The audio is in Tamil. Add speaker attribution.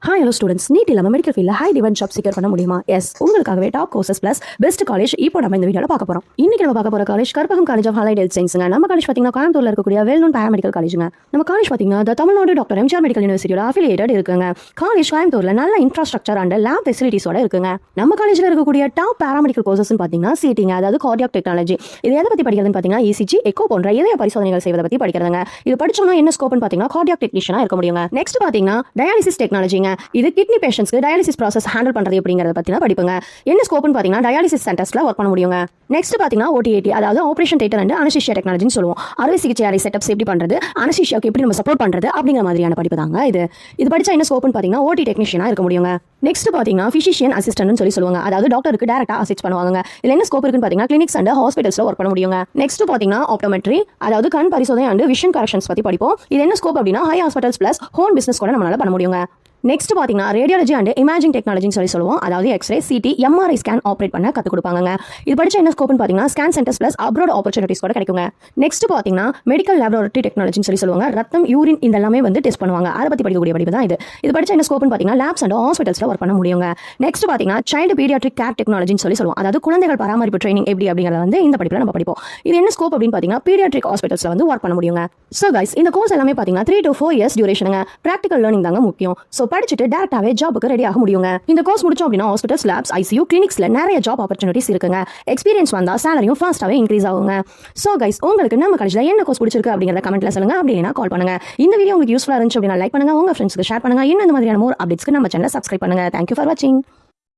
Speaker 1: ஹாய் ஹலோ ஸ்டூடெண்ட்ஸ், நீட் இல்லாமல் மெடிக்கல் ஃபீல்டில் ஹை டிமாண்ட் ஜாப் செக்யூர் பண்ண முடியுமா? எஸ், உங்களுக்காகவே top courses plus best college இப்போ நம்ம இந்த வீடியோவில் பார்க்க போகிறோம். இன்னைக்கு நம்ம பார்க்க போகிற college Karpagam college of allied health சயின்ஸுங்க. நம்ம காலேஜ் பார்த்தீங்கன்னா கோயம்புத்தூரில் இருக்கக்கூடிய வெல் நோன் பேராமெடிக்கல் காலேஜுங்க. நம்ம காலேஜ் பார்த்தீங்கன்னா Tamil Nadu doctor MGR medical யூனிவர்சிட்டியோட affiliated இருக்குங்க. காலேஜ் கோயம்புத்தூரில் நல்ல இன்ஃப்ராஸ்ட்ரக்சர் அண்ட் லேப் ஃபெசிலிட்டிஸோட இருக்குங்க. நம்ம காலேஜில் இருக்கக்கூடிய டாப் பேராமெடிக்கல் கோர்சஸ் பார்த்தீங்கன்னா சிடிங்க, அதாவது கார்டியாக் டெக்னாலஜி. இது எதை பற்றி படிக்கிறதுன்னு பார்த்தீங்கன்னா இசிஜி, எக்கோ போன்ற இதய பரிசோதனைகள் செய்வதை பற்றி படிக்கிறதுங்க. இது படிச்சோம்னா என்ன ஸ்கோப்னு பார்த்தீங்கன்னா கார்டியாக் டெக்னீஷியனாக இருக்க முடியுங்க. நெக்ஸ்ட் பார்த்தீங்கன்னா டயாலிசிஸ் டெக்னாலஜிங்க. இது கிட்னி பேஷன்ஸ்க்கு டயாலிசிஸ் ப்ராசஸ் ஹேண்டில் பண்றது எப்படிங்கறத பத்தினா படிப்புங்க. என்ன ஸ்கோப்னு பாத்தீங்கன்னா டயாலிசிஸ் சென்டர்ஸ்ல ஒர்க் பண்ண முடியுங்க. நெக்ஸ்ட் பாத்தீங்கன்னா OTAT, அதாவது ஆபரேஷன் தியேட்டர் அண்ட் அனஸ்தீசியா டெக்னாலஜின்னு சொல்லுவோம். அறுவை சிகிச்சை அறை செட்டப்ஸ் எப்படி பண்றது, அனஸ்தீசியாக்கு எப்படி நம்ம சப்போர்ட் பண்றது அப்படிங்கிற மாதிரியான படிப்பு தாங்க இது படிச்சா என்ன ஸ்கோப்னு பாத்தீங்கன்னா OT டெக்னீஷியனா இருக்க முடியுங்க. நெக்ஸ்ட் பாத்தீங்கன்னா பிசிஷியன் அசிஸ்டன்ட்னு சொல்லுவாங்க. அதாவது டாக்டருக்கு டைரக்டா அசிஸ்ட் பண்ணுவாங்க. இதுல என்ன ஸ்கோப் இருக்குன்னு பாத்தீங்கன்னா கிளினிக்ஸ் அண்ட் ஹாஸ்பிட்டல்ஸ்ல ஒர்க் பண்ண முடியுங்க. நெக்ஸ்ட் பாத்தீங்கன்னா ஆப்டோமெட்ரி, அதாவது கண் பரிசோதனை அண்ட் விஷன் கரெக்ஷன்ஸ் பத்தி படிப்போம். இது என்ன ஸ்கோப் அப்படின்னா high hospitals plus home business கூட நம்மளால பண்ண முடியுங்க. நெக்ஸ்ட் பாத்தீங்கன்னா ரேடியாலஜி அண்ட் இமேஜிங் டெக்னாலஜின்னு சொல்லுவோம். அதாவது x ray, CT, MRI scan operate பண்ண கத்து கொடுப்பாங்க. இது படிச்ச என்ன ஸ்கோப்னு பாத்தீங்கன்னா scan centres plus abroad opportunities கூட கிடைக்குங்க. நெக்ஸ்ட் பாத்தீங்கன்னா மெடிக்கல் லேபரேட்டரி டெக்னாலஜின்னு சொல்லுவாங்க. ரத்தம், யூரின் இதெல்லாமே டெஸ்ட் பண்ணுவாங்க. அதை பத்தி படிக்கக்கூடிய படிப்பு தான் இது படிச்ச என்ன ஸ்கோப்னு பாத்தீங்கன்னா லேப்ஸ் அண்ட் ஹாஸ்பிட்டல்ஸ்ல ஒர்க் பண்ண முடியுங்க. நெக்ஸ்ட் பாத்தீங்கன்னா சைல்டு பீடியாட்ரிக் கேர் டெக்னாலஜின்னு சொல்லுவோம். அதாவது குழந்தைகள் பராமரிப்பு ட்ரைனிங் எப்படி அப்படிங்கறத இந்த படிப்புல நம்ம படிப்போம். இது என்ன ஸ்கோப் அப்படின்னு பாத்தீங்கன்னா பீடியாட்ரிக் ஹாஸ்பிட்டல்ஸ்ல ஒர்க் பண்ண முடியுங்க. சோ கைஸ், இந்த கோர்ஸ் எல்லாமே பாத்தீங்கன்னா 3 to 4 years டியூரேஷனுங்க. பிராக்டிகல் லேர்னிங் தாங்க முக்கியம். சோ படிச்சுட்டு டைரக்டாவே ஜாபுக்கு ரெடி ஆக முடியுங்க. இந்த கோர்ஸ் முடிச்சோம் அப்படின்னா ஹாஸ்பிட்டல்ஸ், லேப்ஸ், ICU, கிளினிக்ஸ்ல நிறைய ஜாப் ஆப்பர்ச்சுனிட்டிஸ் இருக்குங்க. எக்ஸ்பீரியன்ஸ் வந்தா சேலரியும் ஃபாஸ்டாவே இன்க்ரீஸ் ஆகுங்க. சோ கைஸ், உங்களுக்கு நம்ம காலேஜ்ல என்ன கோர்ஸ் பிடிச்சிருக்கு அப்படிங்கறத கமெண்ட்ல சொல்லுங்க. அப்படினா கால் பண்ணுங்க. இந்த வீடியோ உங்களுக்கு யூஸ்ஃபுல்லா இருந்துச்சு அப்படினா லைக் பண்ணுங்க, உங்க ஃப்ரெண்ட்ஸ்க்கு ஷேர் பண்ணுங்க. இன்னும் இந்த மாதிரியான மோர் அப்டேட்ஸ்க்கு நம்ம சேனலை சப்ஸ்கிரைப் பண்ணுங்க. Thank you for watching.